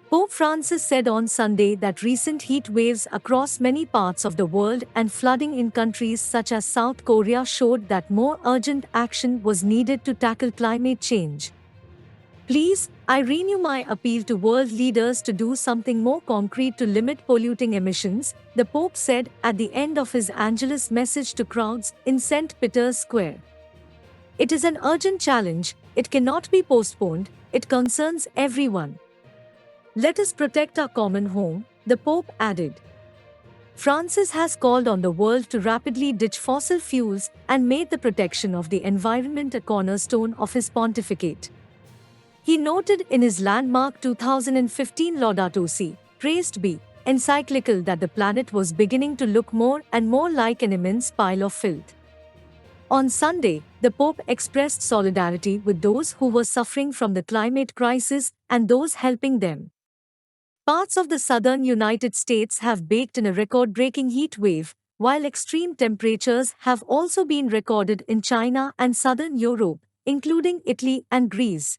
Pope Francis said on Sunday that recent heat waves across many parts of the world and flooding in countries such as South Korea showed that more urgent action was needed to tackle climate change. Please, I renew my appeal to world leaders to do something more concrete to limit polluting emissions, the Pope said at the end of his Angelus message to crowds in St. Peter's Square. It is an urgent challenge, it cannot be postponed, it concerns everyone. Let us protect our common home, the Pope added. Francis has called on the world to rapidly ditch fossil fuels and made the protection of the environment a cornerstone of his pontificate. He noted in his landmark 2015 Laudato Si, Praised Be, encyclical that the planet was beginning to look more and more like an immense pile of filth. On Sunday, the Pope expressed solidarity with those who were suffering from the climate crisis and those helping them. Parts of the southern United States have baked in a record-breaking heat wave, while extreme temperatures have also been recorded in China and southern Europe, including Italy and Greece.